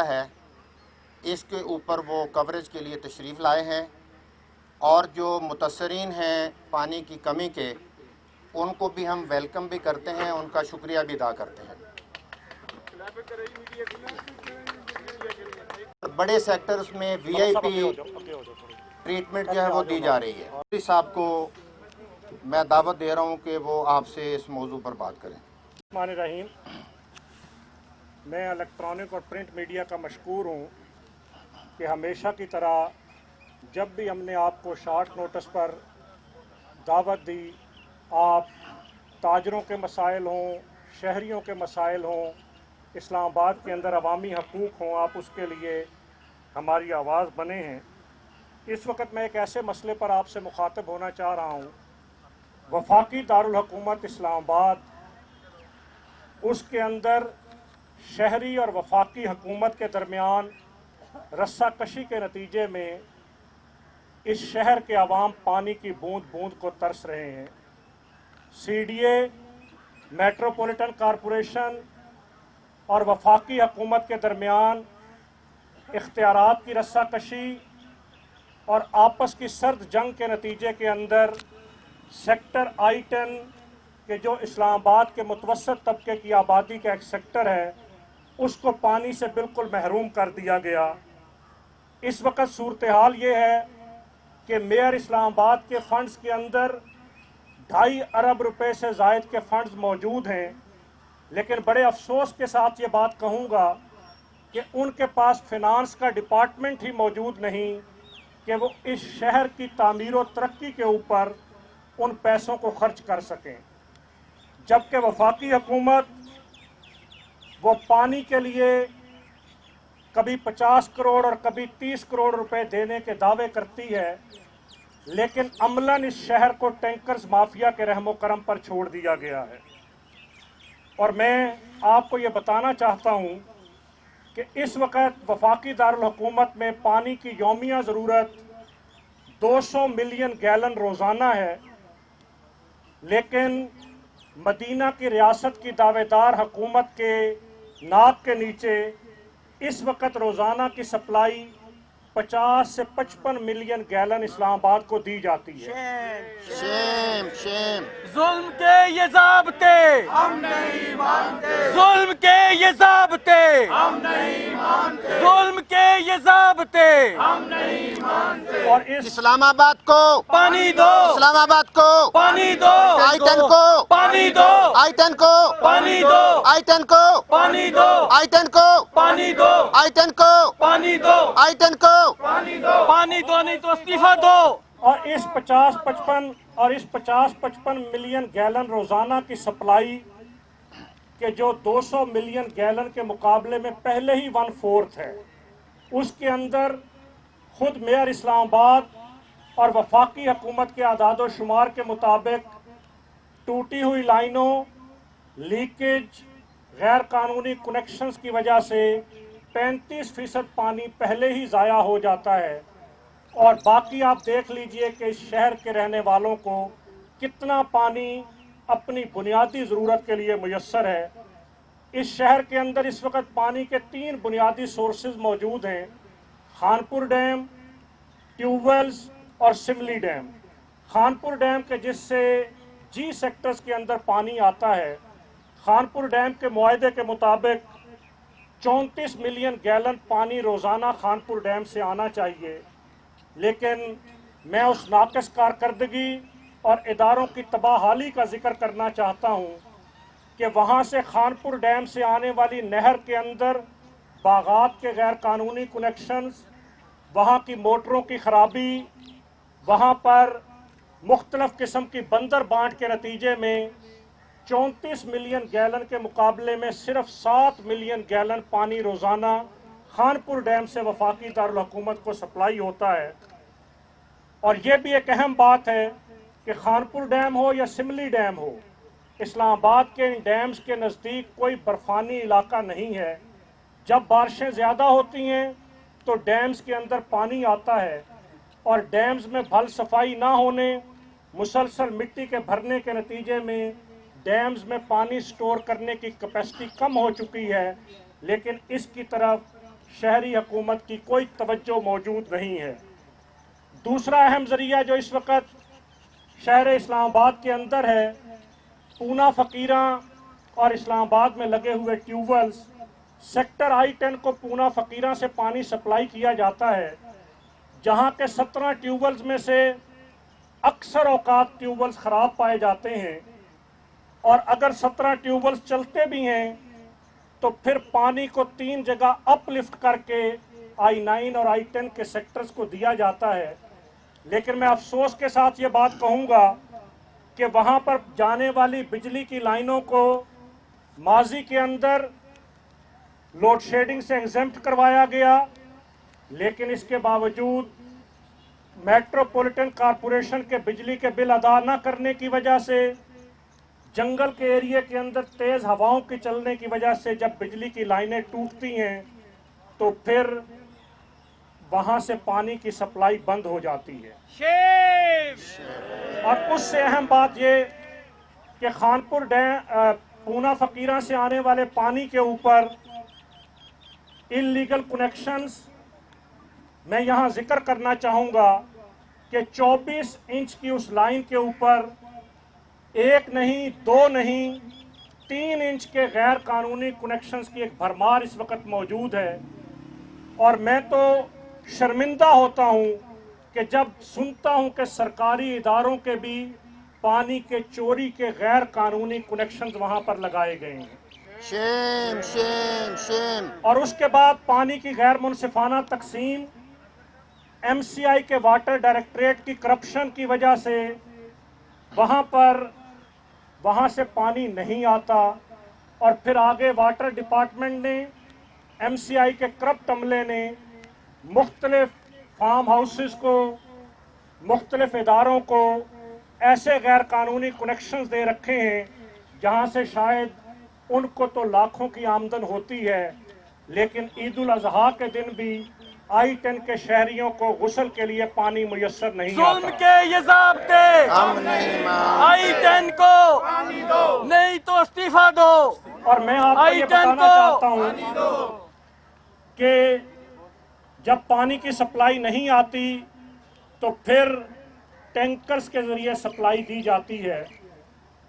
है, इसके ऊपर वो कवरेज के लिए तशरीफ़ लाए हैं और जो मुतसरीन हैं पानी की कमी के, उनको भी हम वेलकम भी करते हैं, उनका शुक्रिया भी अदा करते हैं। बड़े सेक्टर्स में VIP ट्रीटमेंट जो है वो दी जा रही है। मोदी साहब को मैं दावत दे रहा हूँ कि वो आपसे इस मौजू पर बात करें। रहीम, मैं इलेक्ट्रॉनिक और प्रिंट मीडिया का मशकूर हूँ कि हमेशा की तरह जब भी हमने आपको शॉर्ट नोटिस पर दावत दी, आप ताजरों के मसाइल हों, शहरियों के मसाइल हों, इस्लामाबाद के अंदर अवामी हकूक़ हों, आप उसके लिए हमारी आवाज़ बने हैं। इस वक्त मैं एक ऐसे मसले पर आपसे मुखातब होना चाह रहा हूँ। वफाकी दारुल हुकूमत इस्लामाबाद, उसके अंदर शहरी और वफाकी हुकूमत के दरमियान रस्सा कशी के नतीजे में इस शहर के अवाम पानी की बूंद बूंद को तरस रहे हैं। CDA, मेट्रोपॉलिटन कॉरपोरेशन और वफाकी हुकूमत के दरमियान इख्तियारात की रस्सा कशी और आपस की सर्द जंग के नतीजे के अंदर सेक्टर I-10 के जो इस्लामाबाद के मुतवस्सत तबके की आबादी का एक सेक्टर है, उसको पानी से बिल्कुल महरूम कर दिया गया। इस वक्त सूरत हाल ये है कि मेयर इस्लामाबाद के फ़ंड्स के अंदर 2.5 अरब रुपए से ज़ायद के फ़ंड्स मौजूद हैं, लेकिन बड़े अफसोस के साथ ये बात कहूँगा कि उनके पास फ़िनांस का डिपार्टमेंट ही मौजूद नहीं कि वो इस शहर की तामीर और तरक्की के ऊपर उन पैसों को खर्च कर सकें। जबकि वफाकी हुकूमत वो पानी के लिए कभी 50 करोड़ और कभी 30 करोड़ रुपए देने के दावे करती है, लेकिन अमलन इस शहर को टैंकर्स माफिया के रहमो करम पर छोड़ दिया गया है। और मैं आपको ये बताना चाहता हूँ कि इस वक्त वफाकी दारुल हुकूमत में पानी की यौमिया ज़रूरत 200 मिलियन गैलन रोज़ाना है, लेकिन मदीना की रियासत की दावेदार हुकूमत के नाक के नीचे इस वक्त रोज़ाना की सप्लाई 50 से 55 मिलियन गैलन इस्लामाबाद को दी जाती है। शेम जुल्म के ये ज़ाब्ते हम नहीं मानते, जुल्म के ये ज़ाब्ते हम नहीं मानते, जुल्म के ये ज़ाब्ते हम नहीं मानते। और इस इस्लामाबाद को पानी दो, इस्लामाबाद को पानी दो, I-10 को पानी दो, I-10 को पानी दो, I-10 को पानी दो, I-10 को पानी दो, I-10 को पानी दो, I-10 को पानी दो, नहीं तो इस्तीफा दो। और इस 50-55 मिलियन गैलन रोज़ाना की सप्लाई के जो 200 मिलियन गैलन के मुकाबले में पहले ही 1/4 है, उसके अंदर खुद मेयर इस्लामाबाद और वफाकी हुकूमत के आदाद शुमार के मुताबिक टूटी हुई लाइनों, लीकेज, गैर कानूनी कनेक्शंस की वजह से 35% पानी पहले ही ज़ाया हो जाता है। और बाकी आप देख लीजिए कि इस शहर के रहने वालों को कितना पानी अपनी बुनियादी ज़रूरत के लिए मुयस्सर है। इस शहर के अंदर इस वक्त पानी के 3 बुनियादी सोर्सेज मौजूद हैं: खानपुर डैम, ट्यूबवेल्स और सिमली डैम। खानपुर डैम के जिससे G सेक्टर्स के अंदर पानी आता है, खानपुर डैम के मुआहदे के मुताबिक 34 मिलियन गैलन पानी रोज़ाना खानपुर डैम से आना चाहिए, लेकिन मैं उस नाक़िस कारकर्दगी और इदारों की तबाहाली का जिक्र करना चाहता हूँ कि वहाँ से खानपुर डैम से आने वाली नहर के अंदर बागात के गैर कानूनी कनेक्शंस, वहाँ की मोटरों की ख़राबी, वहाँ पर मुख्तलिफ़ किस्म की बंदर बांट के नतीजे में 34 मिलियन गैलन के मुकाबले में सिर्फ 7 मिलियन गैलन पानी रोज़ाना खानपुर डैम से वफाकी दारुल हुकूमत को सप्लाई होता है। और ये भी एक अहम बात है कि खानपुर डैम हो या सिमली डैम हो, इस्लामाबाद के इन डैम्स के नज़दीक कोई बर्फ़ानी इलाका नहीं है। जब बारिशें ज़्यादा होती हैं तो डैम्स के अंदर पानी आता है, और डैम्स में भल सफाई ना होने, मुसलसल मिट्टी के भरने के नतीजे में डैम्स में पानी स्टोर करने की कैपेसिटी कम हो चुकी है। लेकिन इसकी तरफ शहरी हुकूमत की कोई तवज्जो मौजूद नहीं है। दूसरा अहम ज़रिया जो इस वक्त शहर इस्लामाबाद के अंदर है, पूना फ़कीरा और इस्लामाबाद में लगे हुए ट्यूबवेल्स, सेक्टर I-10 को पूना फ़कीरा से पानी सप्लाई किया जाता है, जहां के 17 ट्यूबवेल्स में से अक्सर औकात ट्यूबवेल्स ख़राब पाए जाते हैं, और अगर 17 ट्यूबवेल्स चलते भी हैं तो फिर पानी को 3 जगह अपलिफ्ट करके I-9 और I-10 के सेक्टर्स को दिया जाता है। लेकिन मैं अफसोस के साथ ये बात कहूँगा कि वहाँ पर जाने वाली बिजली की लाइनों को माजी के अंदर लोड शेडिंग से एग्जेम्प्ट करवाया गया, लेकिन इसके बावजूद मेट्रोपॉलिटन कॉरपोरेशन के बिजली के बिल अदा न करने की वजह से, जंगल के एरिया के अंदर तेज़ हवाओं के चलने की वजह से जब बिजली की लाइनें टूटती हैं तो फिर वहाँ से पानी की सप्लाई बंद हो जाती है। और उससे अहम बात ये कि खानपुर डैम पूना फ़कीरा से आने वाले पानी के ऊपर इल्लीगल कनेक्शंस, मैं यहाँ जिक्र करना चाहूँगा कि 24 इंच की उस लाइन के ऊपर 1 नहीं 2 नहीं 3 इंच के गैर कानूनी कनेक्शंस की एक भरमार इस वक्त मौजूद है। और मैं तो शर्मिंदा होता हूँ कि जब सुनता हूँ कि सरकारी इदारों के भी पानी के चोरी के गैर कानूनी कनेक्शंस वहाँ पर लगाए गए हैं। Shem Shem Shem. और उसके बाद पानी की गैर मुनसिफाना तकसीम, MCI के वाटर डायरेक्टरेट की करप्शन की वजह से वहाँ से पानी नहीं आता, और फिर आगे वाटर डिपार्टमेंट ने, MCI के करप्ट अमले ने मुख्तलिफ फार्म हाउसेस को, मुख्तलिफ इदारों को ऐसे गैर कानूनी कनेक्शंस दे रखे हैं जहाँ से शायद उनको तो लाखों की आमदन होती है, लेकिन ईद उल अजहा के दिन भी I-10 के शहरियों को गुस्ल के लिए पानी मुयस्सर नहीं जुल्म आता। के ये ज़ाब्ते हम नहीं मानते। I-10 को नहीं तो इस्तीफा दो। और मैं आपको ये I-10 बताना को चाहता हूँ कि जब पानी की सप्लाई नहीं आती तो फिर टैंकर्स के ज़रिए सप्लाई दी जाती है,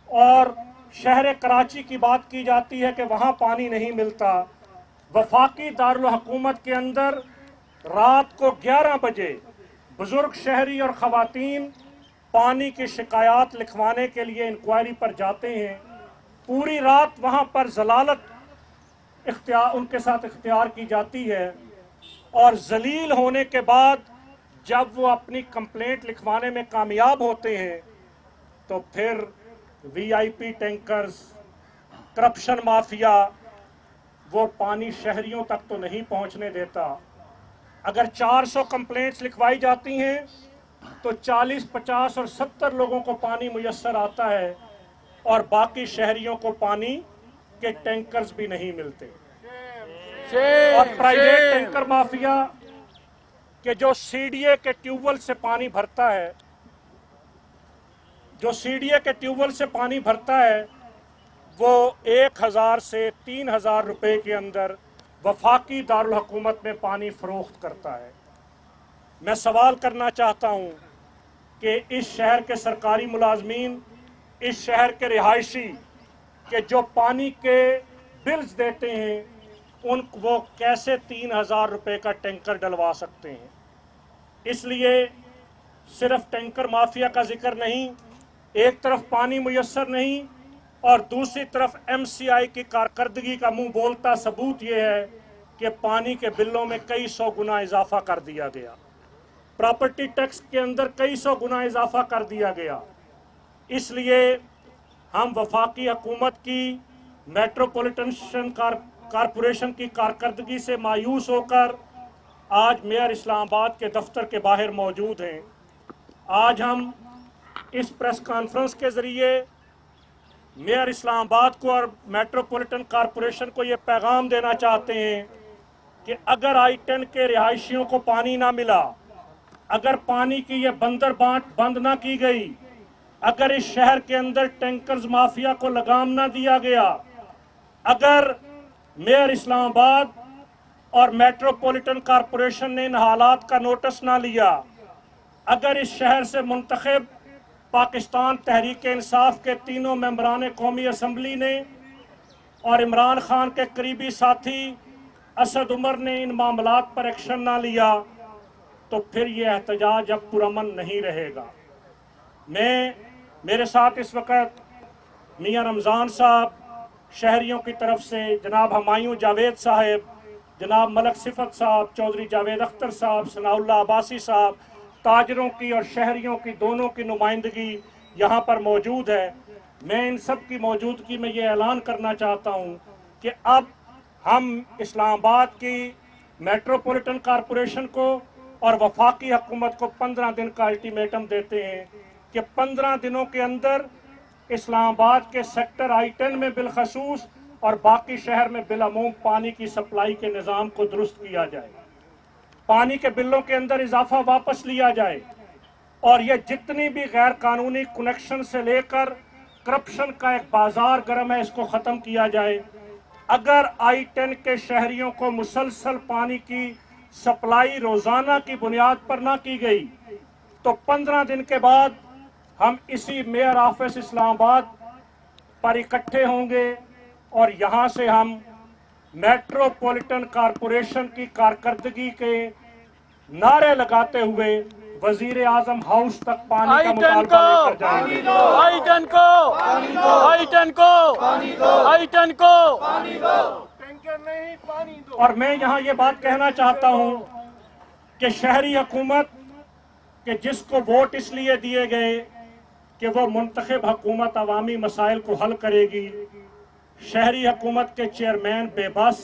और शहर कराची की बात की जाती है कि वहाँ पानी नहीं मिलता। वफाकी दारुल हुकूमत के अंदर रात को 11 बजे बुजुर्ग शहरी और ख़वातीन पानी की शिकायत लिखवाने के लिए इंक्वायरी पर जाते हैं। पूरी रात वहाँ पर जलालत उनके साथ इख्तियार की जाती है, और जलील होने के बाद जब वो अपनी कंप्लेंट लिखवाने में कामयाब होते हैं तो फिर VIP टैंकर्स, करप्शन माफिया वो पानी शहरियों तक तो नहीं पहुंचने देता। अगर 400 कंप्लेंट्स लिखवाई जाती हैं तो 40, 50 और 70 लोगों को पानी मुयस्सर आता है, और बाकी शहरियों को पानी के टैंकर्स भी नहीं मिलते। और प्राइवेट टैंकर माफिया के जो CDA के ट्यूबवेल से पानी भरता है, वो 1000 से 3000 रुपए के अंदर वफाकी दारुल हुकूमत में पानी फरोख्त करता है। मैं सवाल करना चाहता हूँ कि इस शहर के सरकारी मुलाजमीन, इस शहर के रिहायशी के जो पानी के बिल्स देते हैं, वो कैसे 3000 रुपए का टैंकर डलवा सकते हैं। इसलिए सिर्फ टैंकर माफिया का जिक्र नहीं, एक तरफ पानी मुयस्सर नहीं और दूसरी तरफ MCI की कारकर्दगी का मुंह बोलता सबूत ये है कि पानी के बिलों में कई सौ गुना इजाफा कर दिया गया, प्रॉपर्टी टैक्स के अंदर कई सौ गुना इजाफा कर दिया गया। इसलिए हम वफाकी हुकूमत की मेट्रोपॉलिटन कॉरपोरेशन की कारकर्दगी से मायूस होकर आज मेयर इस्लामाबाद के दफ्तर के बाहर मौजूद हैं। आज हम इस प्रेस कॉन्फ्रेंस के ज़रिए मेयर इस्लामाबाद को और मेट्रोपॉलिटन कॉरपोरेशन को ये पैगाम देना चाहते हैं कि अगर I-10 के रिहायशियों को पानी ना मिला, अगर पानी की ये बंदर बांट बंद ना की गई, अगर इस शहर के अंदर टैंकर्स माफिया को लगाम ना दिया गया, अगर मेयर इस्लामाबाद और मेट्रोपॉलिटन कॉरपोरेशन ने इन हालात का नोटिस ना लिया, अगर इस शहर से मुंतखब पाकिस्तान तहरीक इंसाफ के तीनों मेंबरान कौमी असम्बली ने और इमरान खान के करीबी साथी असद उमर ने इन मामलात पर एक्शन ना लिया, तो फिर ये एहतजाज अब पुरअमन नहीं रहेगा। मेरे साथ इस वक्त मियाँ रमज़ान साहब, शहरियों की तरफ से जनाब हमायूं जावेद साहब, जनाब मलक सिफत साहब, चौधरी जावेद अख्तर साहब, सनाउल्लाह अब्बासी साहब, ताजरों की और शहरियों की दोनों की नुमाइंदगी यहाँ पर मौजूद है। मैं इन सब की मौजूदगी में ये ऐलान करना चाहता हूँ कि अब हम इस्लामाबाद की मेट्रोपॉलिटन कॉरपोरेशन को और वफाकी हुकूमत को 15 दिन का अल्टीमेटम देते हैं कि 15 दिनों के अंदर इस्लामाबाद के सेक्टर I-10 में बिलखसूस और बाकी शहर में बिलअमूम पानी की सप्लाई के निज़ाम को दुरुस्त किया जाए, पानी के बिलों के अंदर इजाफा वापस लिया जाए और ये जितनी भी गैर कानूनी कनेक्शन से लेकर करप्शन का एक बाजार गर्म है, इसको ख़त्म किया जाए। अगर I-10 के शहरियों को मुसलसल पानी की सप्लाई रोज़ाना की बुनियाद पर ना की गई तो 15 दिन के बाद हम इसी मेयर ऑफिस इस्लामाबाद पर इकट्ठे होंगे और यहाँ से हम मेट्रोपॉलिटन कॉरपोरेशन की कारकर्दगी के नारे लगाते हुए वजीर आजम हाउस तक पानी का मुतालबा लेकर जाएंगे। और मैं यहाँ ये बात कहना चाहता हूँ कि शहरी हुकूमत के जिसको वोट इसलिए दिए गए कि वो मुंतखब हुकूमत अवामी मसाइल को हल करेगी, शहरी हुकूमत के चेयरमैन बेबस,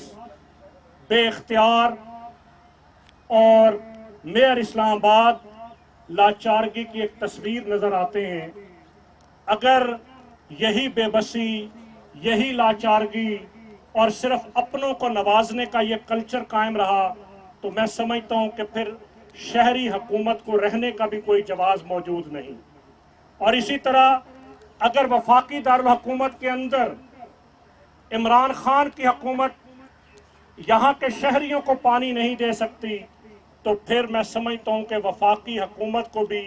बेख्तियार और मेयर इस्लामाबाद लाचारगी की एक तस्वीर नज़र आते हैं। अगर यही बेबसी, यही लाचारगी और सिर्फ अपनों को नवाजने का ये कल्चर कायम रहा तो मैं समझता हूँ कि फिर शहरी हुकूमत को रहने का भी कोई जवाज़ मौजूद नहीं। और इसी तरह अगर वफाकी दारुल हुकूमत के अंदर इमरान खान की हुकूमत यहाँ के शहरियों को पानी नहीं दे सकती तो फिर मैं समझता हूँ कि वफाकी हुकूमत को भी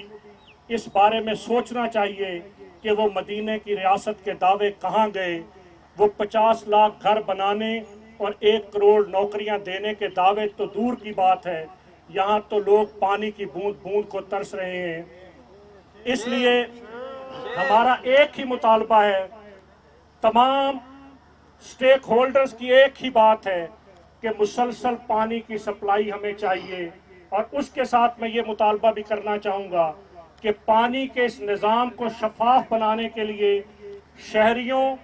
इस बारे में सोचना चाहिए कि वो मदीने की रियासत के दावे कहाँ गए। वो 50 लाख घर बनाने और 1 करोड़ नौकरियाँ देने के दावे तो दूर की बात है, यहाँ तो लोग पानी की बूंद बूंद को तरस रहे हैं। इसलिए हमारा एक ही मुतालबा है, तमाम स्टेक होल्डर्स की एक ही बात है कि मुसलसल पानी की सप्लाई हमें चाहिए। और उसके साथ मैं ये मुतालबा भी करना चाहूँगा कि पानी के इस निज़ाम को शफाफ बनाने के लिए शहरियों,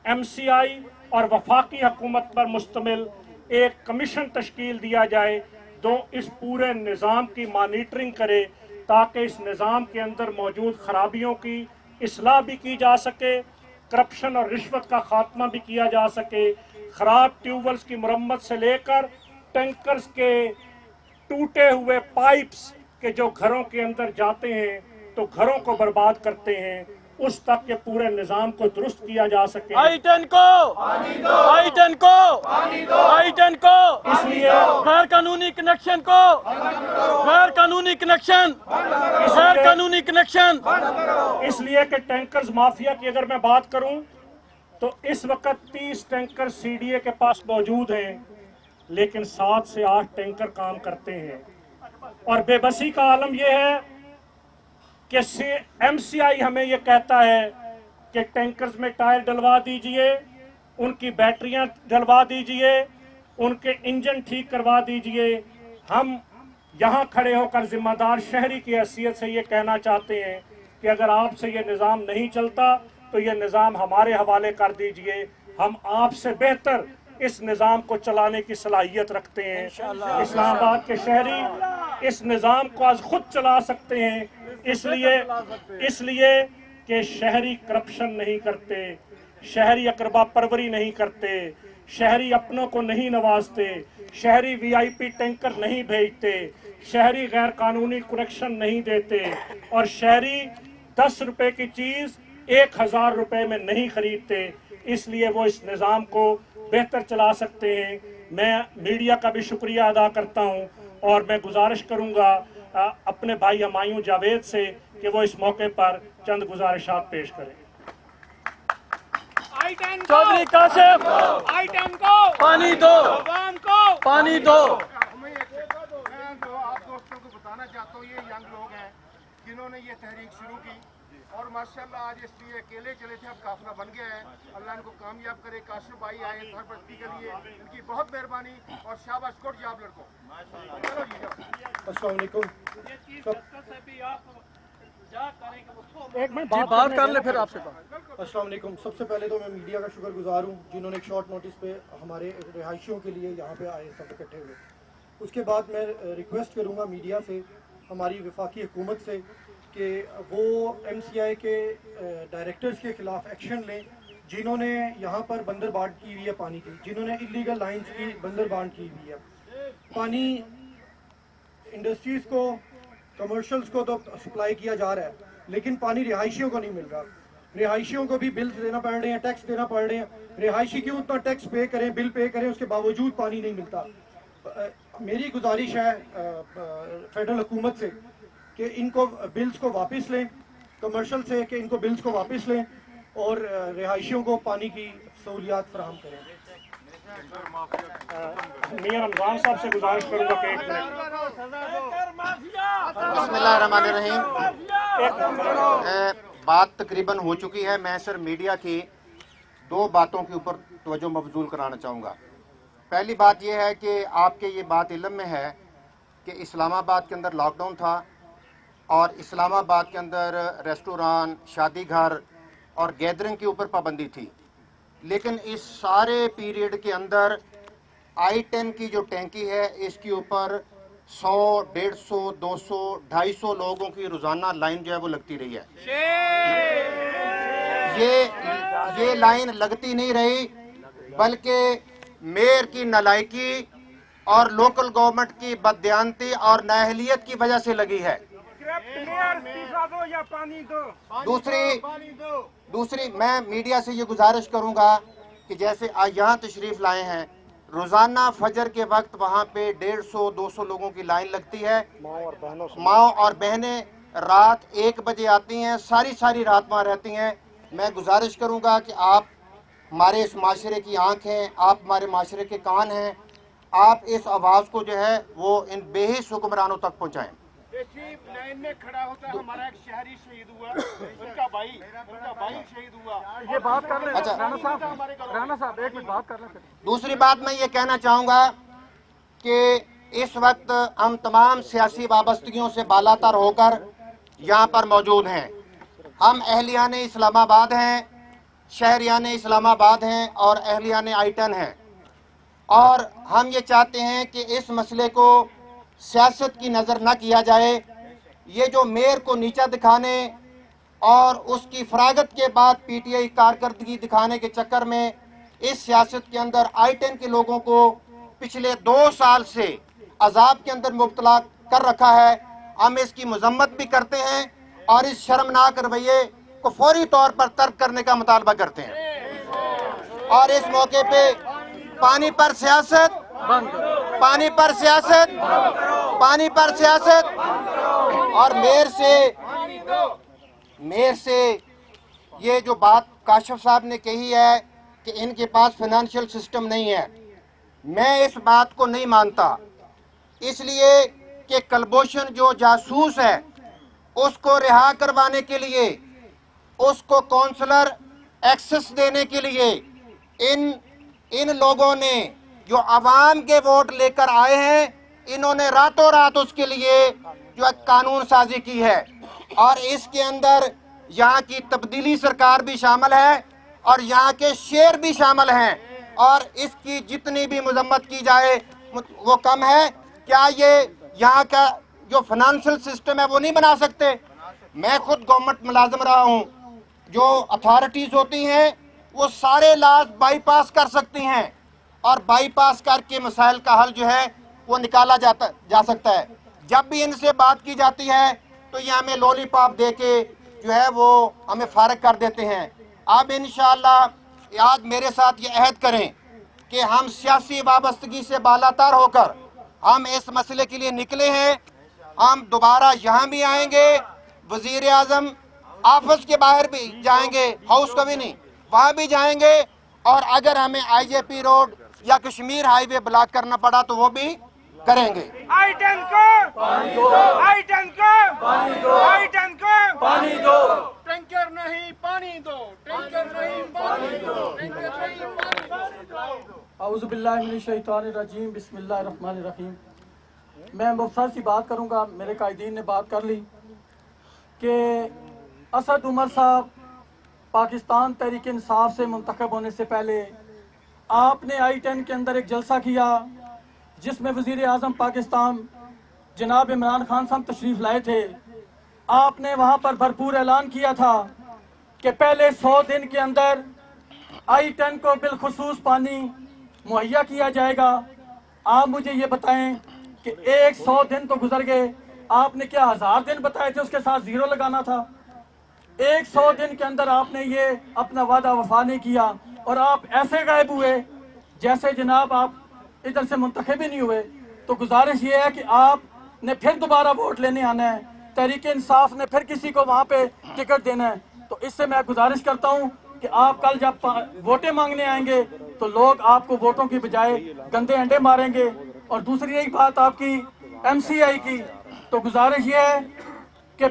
MCI और वफाकी हुकूमत पर मुश्तमिल एक कमीशन तश्कील दिया जाए जो इस पूरे निज़ाम की मॉनिटरिंग करे ताकि इस निज़ाम के अंदर मौजूद खराबियों की इस्लाह भी की जा सके, करप्शन और रिश्वत का खात्मा भी किया जा सके, ख़राब ट्यूबवेल्स की मरम्मत से लेकर टैंकर्स के टूटे हुए पाइप्स के जो घरों के अंदर जाते हैं तो घरों को बर्बाद करते हैं, उस तक के पूरे निज़ाम को दुरुस्त किया जा सके। I-10 को इसलिए गैर कानूनी कनेक्शन को गैर कानूनी कनेक्शन इसलिए कि टैंकर्स माफिया की अगर मैं बात करूं तो इस वक्त 30 टैंकर CDA के पास मौजूद हैं, लेकिन 7 से 8 टैंकर काम करते हैं। और बेबसी का आलम यह है कि MCI हमें यह कहता है कि टैंकर्स में टायर डलवा दीजिए, उनकी बैटरियां डलवा दीजिए, उनके इंजन ठीक करवा दीजिए। हम यहाँ खड़े होकर जिम्मेदार शहरी की हैसियत से ये कहना चाहते हैं कि अगर आपसे ये निज़ाम नहीं चलता तो ये निज़ाम हमारे हवाले कर दीजिए, हम आपसे बेहतर इस निज़ाम को चलाने की सलाहियत रखते हैं। इस्लामाबाद के शहरी इस निज़ाम को आज खुद चला सकते हैं, इसलिए कि शहरी करप्शन नहीं करते, शहरी अकरबा परवरी नहीं करते, शहरी अपनों को नहीं नवाजते, शहरी VIP टैंकर नहीं भेजते, शहरी गैर कानूनी कनेक्शन नहीं देते और शहरी 10 रुपए की चीज़ 1000 रुपए में नहीं खरीदते। इसलिए वो इस निज़ाम को बेहतर चला सकते हैं। मैं मीडिया का भी शुक्रिया अदा करता हूं और मैं गुजारिश करूंगा अपने भाई हमायूं जावेद से कि वो इस मौके पर चंद गुजारिशात पेश करें। चौधरी काशिफ पानी दो, पानी दो। मैं तो आप दोस्तों को बताना चाहता हूँ, ये यंग लोग हैं जिन्होंने ये तहरीक शुरू की और माशाल्लाह आज इसलिए अकेले चले थे, अब काफिला बन गया है। अल्लाह इनको कामयाब करे। काशिफ भाई आए सरपरस्ती के लिए, इनकी बहुत मेहरबानी और शाबाश कोट जाब लड़कों। चलो जी जाओ। अस्सलाम वालेकुम। एक मिनट जी बात कर ले फिर आपसे बात। अस्सलाम वालेकुम। सबसे पहले तो मैं मीडिया का शुक्रगुजार हूँ जिन्होंने एक शॉर्ट नोटिस पे हमारे रिहायशियों के लिए यहाँ पे आए, सब इकट्ठे हुए। उसके बाद मैं रिक्वेस्ट करूँगा मीडिया से, हमारी वफाकी हुकूमत से, कि वो MCI के डायरेक्टर्स के ख़िलाफ़ एक्शन लें जिन्होंने यहाँ पर बंदरबांट की हुई है पानी की, जिन्होंने इलीगल लाइंस की बंदरबांट की हुई है। पानी इंडस्ट्रीज़ को, कमर्शल्स को तो सप्लाई किया जा रहा है, लेकिन पानी रिहायशियों को नहीं मिल रहा। रिहायशियों को भी बिल्स देना पड़ रहे हैं, टैक्स देना पड़ रहे हैं। रिहायशी क्यों उतना टैक्स पे करें, बिल पे करें, उसके बावजूद पानी नहीं मिलता। मेरी गुजारिश है फेडरल हुकूमत से कि इनको बिल्स को वापस लें, कमर्शल से कि इनको बिल्स को वापस लें और रिहायशियों को पानी की सहूलियात फराहम करें। मियां रमजान साहब से गुजारिश करूंगा कि एक मिनट। बिस्मिल्लाहिर्रहमानिर्रहीम। बात तकरीबन हो चुकी है। मैं सिर्फ मीडिया की दो बातों के ऊपर तवज्जो मबजूल कराना चाहूँगा। पहली बात यह है कि आपके ये बात इल्म में है कि इस्लामाबाद के अंदर लॉकडाउन था और इस्लामाबाद के अंदर रेस्टोरेंट, शादी घर और गैदरिंग के ऊपर पाबंदी थी। लेकिन इस सारे पीरियड के अंदर I-10 की जो टैंकी है इसके ऊपर 100, 150, 200, 250 लोगों की रोज़ाना लाइन जो है वो लगती रही है। ये लाइन लगती नहीं रही, बल्कि मेयर की नालायकी और लोकल गवर्नमेंट की बददियानती और नाअहलियत की वजह से लगी है। दूसरी मैं मीडिया से ये गुजारिश करूंगा कि जैसे आज यहाँ तशरीफ़ लाए हैं, रोज़ाना फजर के वक्त वहाँ पे 150, 200 लोगों की लाइन लगती है। माँ और बहनें रात 1 बजे आती हैं, सारी रात वहाँ रहती हैं। मैं गुजारिश करूंगा कि आप हमारे इस माशरे की आँख हैं, आप हमारे माशरे के कान हैं, आप इस आवाज़ को जो है वो इन बेहिस हुक्मरानों तक पहुँचाएँ। लाइन में खड़ा होता है, हमारा एक शहरी शहीद हुआ, उनका भाई शहीद हुआ। ये बात कर ले। अच्छा। राणा साहब एक मिनट बात कर ले। दूसरी बात मैं ये कहना चाहूँगा कि इस वक्त हम तमाम सियासी वाबस्तगियों से बालातर होकर यहाँ पर मौजूद हैं। हम अहलियान इस्लामाबाद हैं, शहरियान इस्लामाबाद हैं और अहलियान I-10 हैं, और हम ये चाहते हैं कि इस मसले को सियासत की नज़र न किया जाए। ये जो मेयर को नीचा दिखाने और उसकी फरागत के बाद PTI कारकर्दगी दिखाने के चक्कर में इस सियासत के अंदर I-10 के लोगों को पिछले 2 साल से अजाब के अंदर मुब्तला कर रखा है। हम इसकी मजम्मत भी करते हैं और इस शर्मनाक रवैये को फौरी तौर पर तर्क करने का मुतालबा करते हैं। और इस मौके पे पानी पर सियासत, पानी पर सियासत, पानी पर सियासत और मेयर से ये जो बात काशिफ साहब ने कही है कि इनके पास फाइनेंशियल सिस्टम नहीं है, मैं इस बात को नहीं मानता। इसलिए कि कलभूषण जो जासूस है उसको रिहा करवाने के लिए, उसको काउंसलर एक्सेस देने के लिए इन लोगों ने जो आवाम के वोट लेकर आए हैं, इन्होंने रातों रात उसके लिए जो कानून साजी की है। और इसके अंदर यहाँ की तब्दीली सरकार भी शामिल है और यहाँ के शेर भी शामिल हैं, और इसकी जितनी भी मजम्मत की जाए वो कम है। क्या ये यहाँ का जो फाइनेंशियल सिस्टम है वो नहीं बना सकते? मैं खुद गवर्नमेंट मुलाजिम रहा हूँ। जो अथॉरिटीज़ होती हैं वो सारे लॉज बाईपास कर सकती हैं और बाईपास करके मसाइल का हल जो है वो निकाला जा सकता है। जब भी इनसे बात की जाती है तो ये हमें लॉलीपॉप दे के जो है वो हमें फारग कर देते हैं। अब इंशाअल्लाह आज मेरे साथ ये अहद करें कि हम सियासी वाबस्तगी से बालातर होकर हम इस मसले के लिए निकले हैं। हम दोबारा यहाँ भी आएंगे, वजीर आजम ऑफिस के बाहर भी जाएंगे, हाउस का भी नहीं, वहाँ भी जाएंगे, और अगर हमें IJP रोड या कश्मीर हाईवे ब्लॉक करना पड़ा तो वो भी करेंगे। I-10 को पानी दो, I-10 को पानी दो, I-10 को पानी दो, टैंकर नहीं पानी दो, टैंकर नहीं पानी दो, टैंकर नहीं पानी दो। औज़ु बिल्लाहि मिनश शैतानिर रजीम, बिस्मिल्लाहिर्रहमानिर रहीम। मैं मुख्तसर सी बात करूंगा, मेरे कायदीन ने बात कर ली कि असद उमर साहब पाकिस्तान तहरीक इंसाफ से मुंतखब होने से पहले आपने I-10 के अंदर एक जलसा किया जिसमें वज़ीर आज़म पाकिस्तान जनाब इमरान खान साहब तशरीफ़ लाए थे। आपने वहाँ पर भरपूर ऐलान किया था कि पहले 100 दिन के अंदर I-10 को बिलखुसूस पानी मुहैया किया जाएगा। आप मुझे ये बताएं कि 100 दिन तो गुजर गए, आपने क्या 1000 दिन बताए थे, उसके साथ जीरो लगाना था? 100 दिन के अंदर आपने ये अपना वादा वफा नहीं किया और आप ऐसे गायब हुए जैसे जनाब आप इधर से मुंतखब ही नहीं हुए। तो गुजारिश ये है कि आपने फिर दोबारा वोट लेने आना है, तहरीक इंसाफ ने फिर किसी को वहाँ पे टिकट देना है। तो इससे मैं गुजारिश करता हूँ कि आप कल जब वोटें मांगने आएंगे तो लोग आपको वोटों की बजाय गंदे अंडे मारेंगे। और दूसरी एक बात आपकी MCI की, तो गुजारिश ये है कि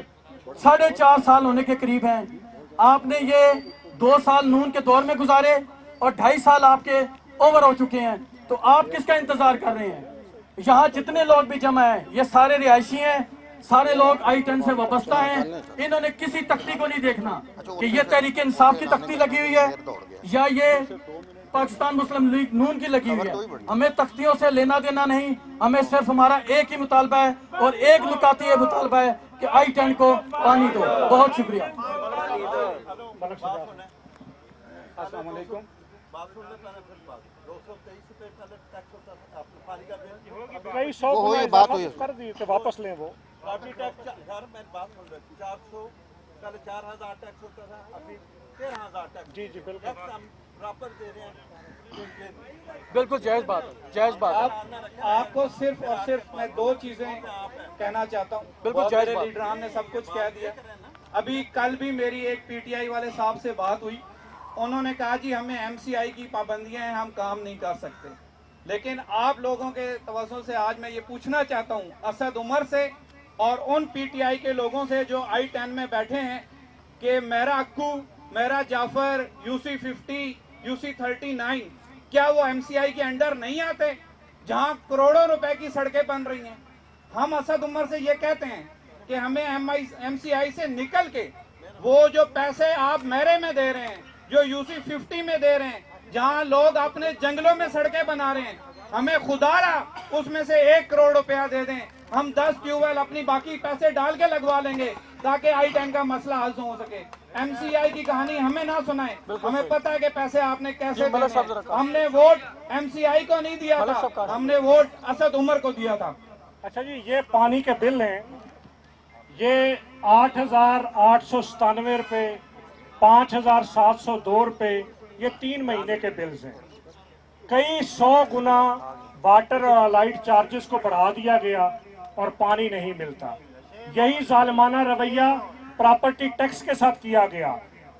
4.5 साल होने के करीब हैं, आपने ये 2 साल नून के दौर में गुजारे और 2.5 साल आपके ओवर हो चुके हैं। तो आप किसका इंतजार कर रहे हैं? यहाँ जितने लोग भी जमा हैं ये सारे रिहायशी हैं, सारे लोग I-10 से वाबस्ता हैं। इन्होंने किसी तख्ती को नहीं देखना कि ये तहरीक इंसाफ की तख्ती लगी हुई है या ये पाकिस्तान मुस्लिम लीग नून की लगी हुई है। हमें तख्तियों से लेना देना नहीं, हमें सिर्फ हमारा एक ही मुतालबा है और एक नुकाती ये मुतालबा है कि I-10 को पानी दो। बहुत शुक्रिया। अस्सलाम वालेकुम। कई 100 वो गुना ये बात हुई इजाफा कर दी कि वापस लें वो। प्रॉपर्टी टैक्स यार मैं बात सुन रहा हूँ 400 पहले 4000 टैक्स होता था, अभी 13000 टैक्स। जी जी बिल्कुल टैक्स हम प्रॉपर दे रहे हैं। बिल्कुल जायज़ बात, जायज़ बात। आपको सिर्फ और सिर्फ मैं 2 चीजें कहना चाहता हूँ। बिल्कुल जायज़ बात। लीडरान ने सब कुछ कह दिया। अभी कल भी मेरी एक PTI वाले साहब से बात हुई, उन्होंने कहा जी हमें MCI की पाबंदियां हैं, हम काम नहीं कर सकते। लेकिन आप लोगों के तवज्जो से आज मैं ये पूछना चाहता हूँ असद उमर से और उन PTI के लोगों से जो I-10 में बैठे हैं कि मेरा अक्कू, मेरा जाफर, UC50, UC39 क्या वो MCI के अंडर नहीं आते जहां करोड़ों रुपए की सड़कें बन रही हैं? हम असद उमर से ये कहते हैं कि हमें MCI से निकल के वो जो पैसे आप मेरे में दे रहे हैं, जो UC50 में दे रहे हैं, जहां लोग अपने जंगलों में सड़कें बना रहे हैं, हमें खुदारा उसमें से 1 करोड़ रुपया दे दें। हम 10 ट्यूबवेल अपनी बाकी पैसे डाल के लगवा लेंगे ताकि I-10 का मसला हल हो सके। MCI की कहानी हमें ना सुनाए, हमें पता है कि पैसे आपने कैसे देने हैं। हमने वोट MCI को नहीं दिया था, हमने वोट असद उमर को दिया था। अच्छा जी, ये पानी के बिल हैं, ये 8,897 रुपये, 5,702 रुपये, ये 3 महीने के बिल्स हैं। कई 100 गुना वाटर और लाइट चार्जेस को बढ़ा दिया गया और पानी नहीं मिलता। यही जालिमाना रवैया प्रॉपर्टी टैक्स के साथ किया गया।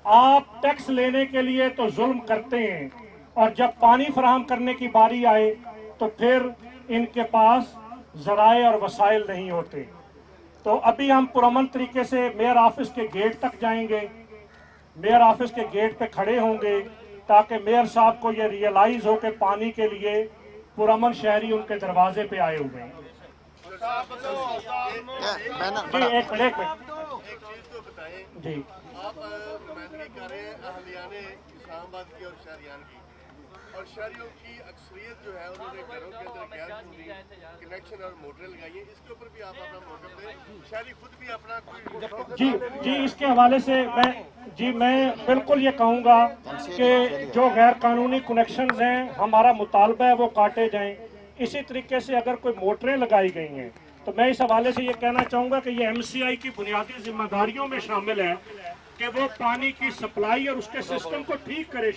आप टैक्स लेने के लिए तो जुल्म करते हैं और जब पानी फराहम करने की बारी आए तो फिर इनके पास ज़राए और वसाइल नहीं होते। तो अभी हम पुरअमन तरीके से मेयर ऑफिस के गेट तक जाएंगे, मेयर ऑफिस के गेट पे खड़े होंगे ताकि मेयर साहब को ये रियलाइज हो कि पानी के लिए पुरअमन शहरी उनके दरवाजे पे आए हुए हैं। जी एक मिनट जी। आप नुमाइंदगी कर रहे हैं अहलियाने इस्लामाबाद की और शहरियान की, और शहरियों की अक्सरियत जो है उन्होंने घरों के अंदर गैर कानूनी कनेक्शन और मोटरें लगाई हैं। इसके ऊपर भी आप अपना मौक़िफ़ दें। शहरी खुद भी अपना कोई जी इसके हवाले से मैं बिल्कुल ये कहूँगा कि जो गैर कानूनी कनेक्शंस हैं हमारा मुतालबा है वो काटे जाएं। इसी तरीके से अगर कोई मोटरें लगाई गई हैं तो मैं इस हवाले से ये कहना चाहूँगा कि ये MCI की बुनियादी जिम्मेदारियों में शामिल है कि वो पानी की सप्लाई और उसके सिस्टम को ठीक करे।